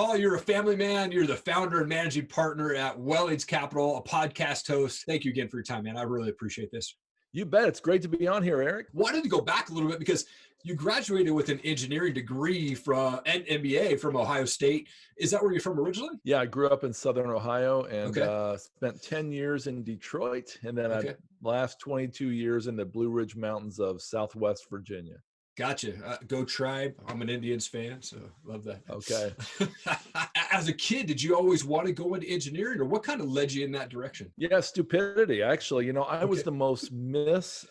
Paul, you're a family man. You're the founder and managing partner at Wellings Capital, a podcast host. Thank you again for your time, man. I really appreciate this. You bet. It's great to be on here, Eric. Wanted to go back a little bit because you graduated with an engineering degree from an MBA from Ohio State. Is that where you're from originally? Yeah, I grew up in Southern Ohio and Okay. spent 10 years in Detroit, and then Okay. last 22 years in the Blue Ridge Mountains of Southwest Virginia. Gotcha. Go Tribe. I'm an Indians fan, so love that. Okay. As a kid, did you always want to go into engineering, or what kind of led you in that direction? Yeah, stupidity. Actually, I was Okay. the most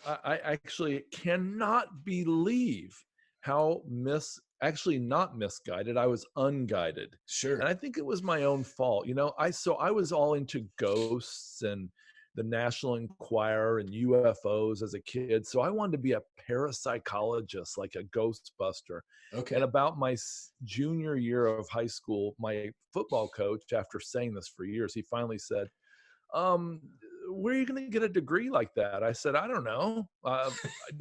I actually cannot believe how actually not misguided. I was unguided. Sure. And I think it was my own fault. I was all into ghosts and the National Enquirer and UFOs as a kid. So I wanted to be a parapsychologist, like a Ghostbuster. And Okay. about my junior year of high school, my football coach, after saying this for years, he finally said, um, where are you going to get a degree like that? I said, I don't know.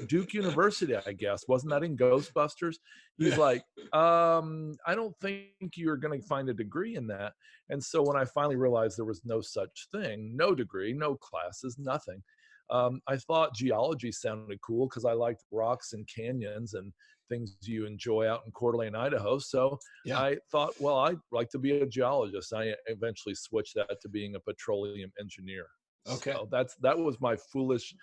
Duke University, I guess. Wasn't that in Ghostbusters? He's Yeah. like, I don't think you're going to find a degree in that. And so when I finally realized there was no such thing, no degree, no classes, nothing, I thought geology sounded cool because I liked rocks and canyons and things you enjoy out in Coeur d'Alene, Idaho. So Yeah. I thought, well, I'd like to be a geologist. I eventually switched that to being a petroleum engineer. Okay. So that was my foolish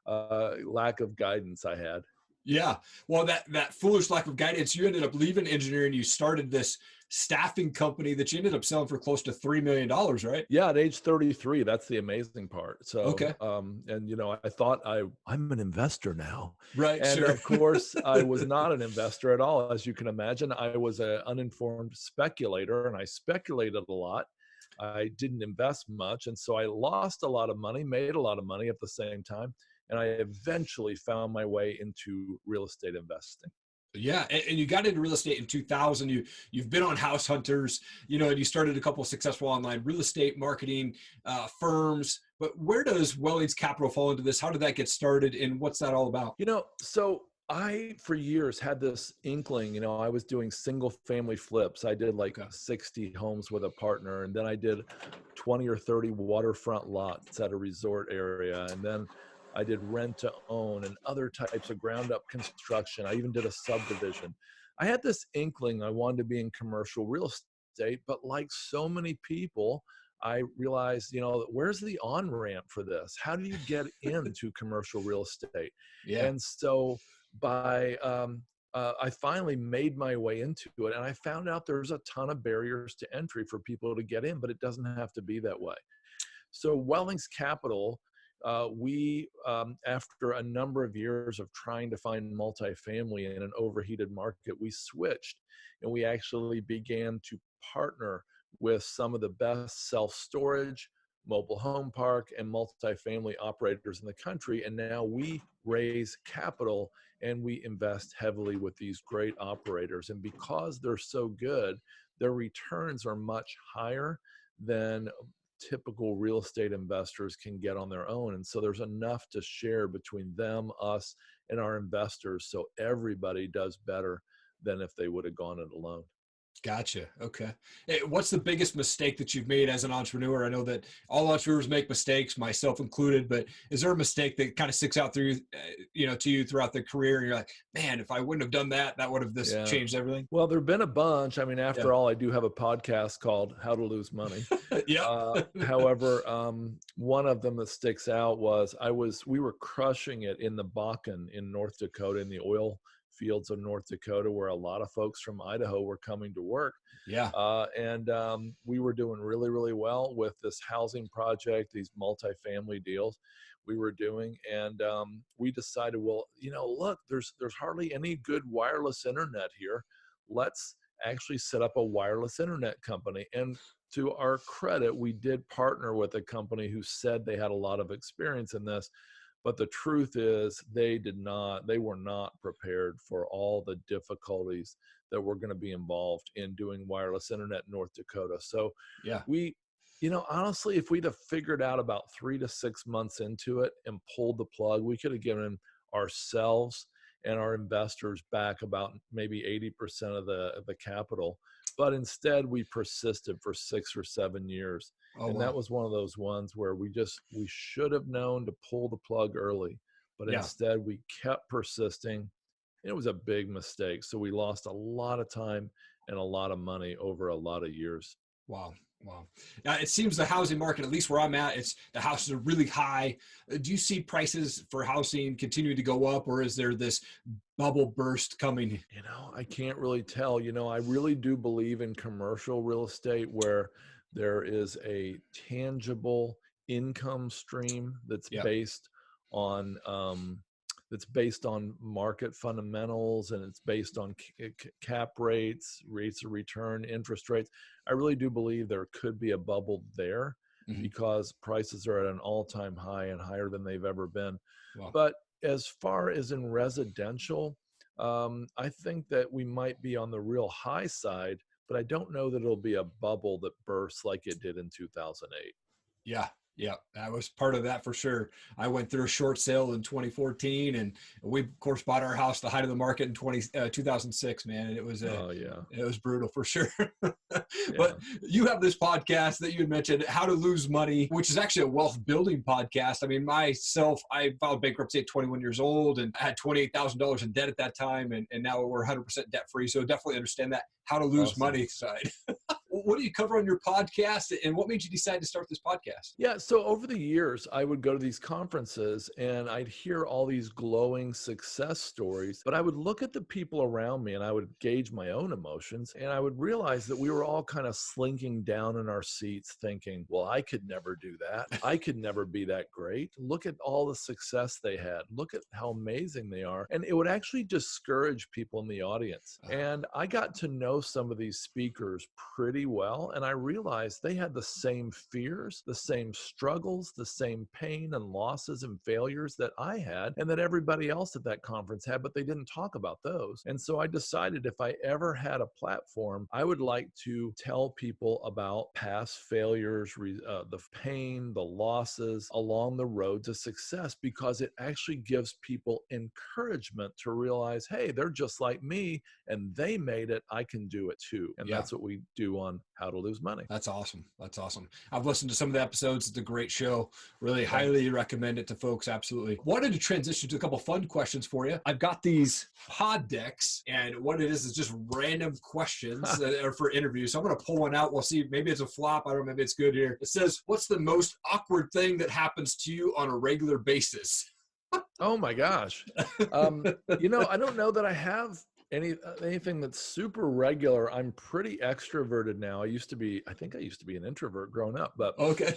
lack of guidance I had. Yeah. Well, that foolish lack of guidance, you ended up leaving engineering. You started this staffing company that you ended up selling for close to $3 million, right? Yeah, at age 33, that's the amazing part. So, Okay. and I thought I'm an investor now. Right. And Sure. of course, I was not an investor at all. As you can imagine, I was an uninformed speculator and I speculated a lot. I didn't invest much. And so I lost a lot of money, made a lot of money at the same time. And I eventually found my way into real estate investing. Yeah, and you got into real estate in 2000. You've been on House Hunters, and you started a couple of successful online real estate marketing firms. But where does Wellings Capital fall into this? How did that get started, and what's that all about? So I, for years, had this inkling, I was doing single family flips. I did like Okay. 60 homes with a partner, and then I did 20 or 30 waterfront lots at a resort area. And then I did rent to own and other types of ground up construction. I even did a subdivision. I had this inkling I wanted to be in commercial real estate, but like so many people, I realized, where's the on ramp for this? How do you get into commercial real estate? Yeah. And so I finally made my way into it, and I found out there's a ton of barriers to entry for people to get in, but it doesn't have to be that way. So Wellings Capital, we, after a number of years of trying to find multifamily in an overheated market, we switched and we actually began to partner with some of the best self-storage, mobile home park, and multifamily operators in the country. And now we raise capital and we invest heavily with these great operators. And because they're so good, their returns are much higher than typical real estate investors can get on their own. And so there's enough to share between them, us, and our investors. So everybody does better than if they would have gone it alone. Gotcha. Okay. Hey, what's the biggest mistake that you've made as an entrepreneur? I know that all entrepreneurs make mistakes, myself included, but is there a mistake that kind of sticks out through, to you throughout the career? And you're like, man, if I wouldn't have done that, that would have this Yeah. changed everything. Well, there've been a bunch. I mean, Yeah. after all, I do have a podcast called How to Lose Money. Yeah. However, one of them that sticks out was we were crushing it in the Bakken in North Dakota, in the oil fields of North Dakota, where a lot of folks from Idaho were coming to work. Yeah. And we were doing really, really well with this housing project, these multifamily deals we were doing. And we decided, well, look, there's hardly any good wireless internet here. Let's actually set up a wireless internet company. And to our credit, we did partner with a company who said they had a lot of experience in this. But the truth is they were not prepared for all the difficulties that were going to be involved in doing wireless internet in North Dakota. So Yeah. we, honestly, if we'd have figured out about 3 to 6 months into it and pulled the plug, we could have given ourselves and our investors back about maybe 80% of the capital. but instead we persisted for 6 or 7 years. Oh, And that wow. was one of those ones where we should have known to pull the plug early, but Yeah. instead we kept persisting. It was a big mistake. So we lost a lot of time and a lot of money over a lot of years. Wow. Wow. It seems the housing market, at least where I'm at, the houses are really high. Do you see prices for housing continuing to go up, or is there this bubble burst coming? I can't really tell. I really do believe in commercial real estate where there is a tangible income stream Yeah. on that's based on market fundamentals, and it's based on cap rates, rates of return, interest rates. I really do believe there could be a bubble there Hmm. because prices are at an all-time high and higher than they've ever been. Wow. But as far as in residential, I think that we might be on the real high side, but I don't know that it'll be a bubble that bursts like it did in 2008. Yeah. Yeah. I was part of that for sure. I went through a short sale in 2014, and we of course bought our house the height of the market in 2006, man. And Oh yeah, it was brutal for sure. yeah. But you have this podcast that you had mentioned, How to Lose Money, which is actually a wealth building podcast. I mean, myself, I filed bankruptcy at 21 years old and I had $28,000 in debt at that time. And now we're 100% debt free. So definitely understand that how to lose Awesome. money side. What do you cover on your podcast, and what made you decide to start this podcast? Yeah, so over the years, I would go to these conferences and I'd hear all these glowing success stories, but I would look at the people around me and I would gauge my own emotions, and I would realize that we were all kind of slinking down in our seats thinking, well, I could never do that. I could never be that great. Look at all the success they had. Look at how amazing they are. And it would actually discourage people in the audience. And I got to know some of these speakers pretty well, and I realized they had the same fears, the same struggles, the same pain and losses and failures that I had and that everybody else at that conference had, but they didn't talk about those. And so I decided if I ever had a platform, I would like to tell people about past failures, the pain, the losses along the road to success, because it actually gives people encouragement to realize, hey, they're just like me and they made it. I can do it too. And Yeah. that's what we do on How to Lose Money. That's awesome. That's awesome. I've listened to some of the episodes. It's a great show. Really Thanks. highly recommend it to folks. Absolutely. Wanted to transition to a couple fun questions for you. I've got these pod decks, and what it is just random questions that are for interviews. So I'm going to pull one out. We'll see. Maybe it's a flop. I don't know. Maybe it's good here. It says, what's the most awkward thing that happens to you on a regular basis? Oh my gosh. I don't know that I have anything that's super regular. I'm pretty extroverted now. I think I used to be an introvert growing up, but Okay.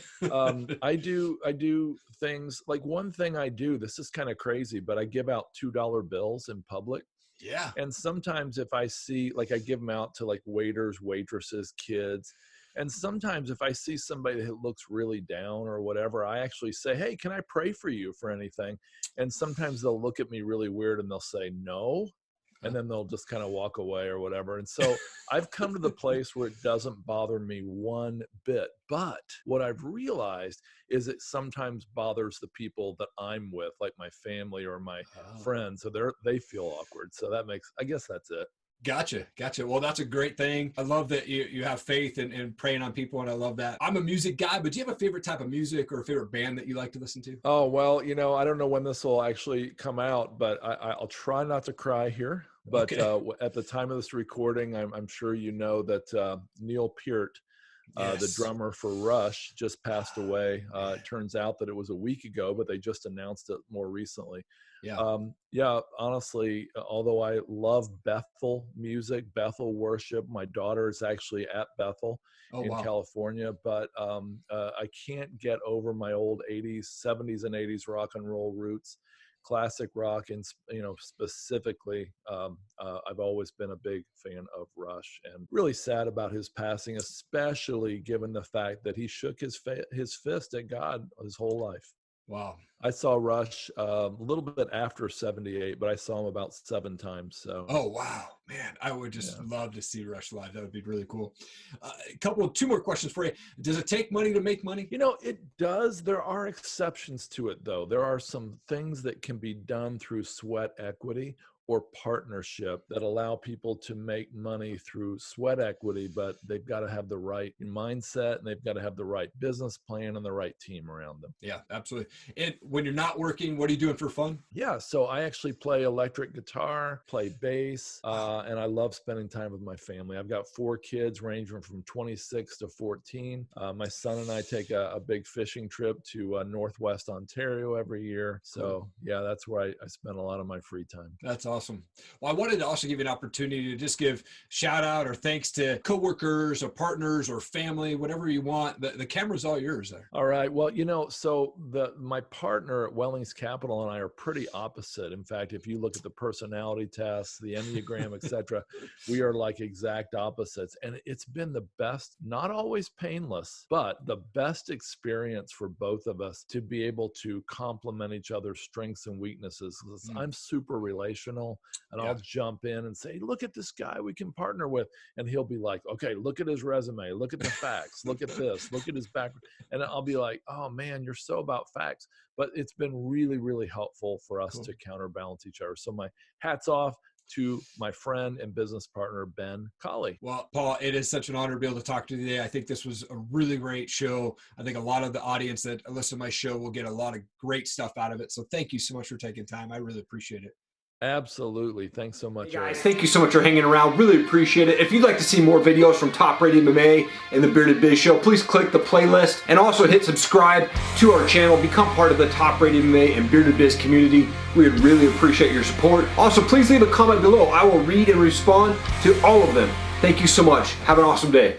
I do things like, one thing I do, this is kind of crazy, but I give out $2 bills in public. Yeah. And sometimes if I see, like, I give them out to like waiters, waitresses, kids. And sometimes if I see somebody that looks really down or whatever, I actually say, hey, can I pray for you for anything? And sometimes they'll look at me really weird and they'll say no. And then they'll just kind of walk away or whatever. And so I've come to the place where it doesn't bother me one bit. But what I've realized is it sometimes bothers the people that I'm with, like my family or my friends. So they feel awkward. So I guess that's it. Gotcha. Well, that's a great thing. I love that you have faith in praying on people, and I love that. I'm a music guy, but do you have a favorite type of music or a favorite band that you like to listen to? Oh, well, I don't know when this will actually come out, but I'll try not to cry here. But Okay. at the time of this recording, I'm sure you know that Neil Peart, the Yes. drummer for Rush, just passed away. It turns out that it was a week ago, but they just announced it more recently. Yeah. Honestly, although I love Bethel music, Bethel worship, my daughter is actually at Bethel Oh, in wow. California, but I can't get over my old 80s, 70s and 80s rock and roll roots, classic rock. And, specifically, I've always been a big fan of Rush, and really sad about his passing, especially given the fact that he shook his fist at God his whole life. Wow. I saw Rush a little bit after 78, but I saw him about 7 times. So, Oh, wow, man. I would just yeah. love to see Rush live. That would be really cool. Two more questions for you. Does it take money to make money? It does. There are exceptions to it, though. There are some things that can be done through sweat equity, or partnership that allow people to make money through sweat equity, but they've got to have the right mindset and they've got to have the right business plan and the right team around them. Yeah, absolutely. And when you're not working, what are you doing for fun? Yeah, so I actually play electric guitar, play bass, and I love spending time with my family. I've got 4 kids ranging from 26 to 14. My son and I take a big fishing trip to Northwest Ontario every year. So yeah, that's where I spend a lot of my free time. That's awesome. Well, I wanted to also give you an opportunity to just give shout out or thanks to coworkers or partners or family, whatever you want. The camera's all yours there. All right. Well, so my partner at Wellings Capital and I are pretty opposite. In fact, if you look at the personality tests, the Enneagram, et cetera, we are like exact opposites. And it's been the best, not always painless, but the best experience for both of us to be able to complement each other's strengths and weaknesses. I'm super relational, and I'll jump in and say, look at this guy we can partner with. And he'll be like, okay, look at his resume, look at the facts, look at this, look at his background. And I'll be like, oh man, you're so about facts. But it's been really, really helpful for us to counterbalance each other. So my hat's off to my friend and business partner, Ben Colley. Well, Paul, it is such an honor to be able to talk to you today. I think this was a really great show. I think a lot of the audience that listen to my show will get a lot of great stuff out of it. So thank you so much for taking time. I really appreciate it. Absolutely. Thanks so much, Hey guys, thank you so much for hanging around. Really appreciate it. If you'd like to see more videos from Top Rated MMA and the Bearded Biz Show, please click the playlist and also hit subscribe to our channel. Become part of the Top Rated MMA and Bearded Biz community. We would really appreciate your support. Also, please leave a comment below. I will read and respond to all of them. Thank you so much. Have an awesome day.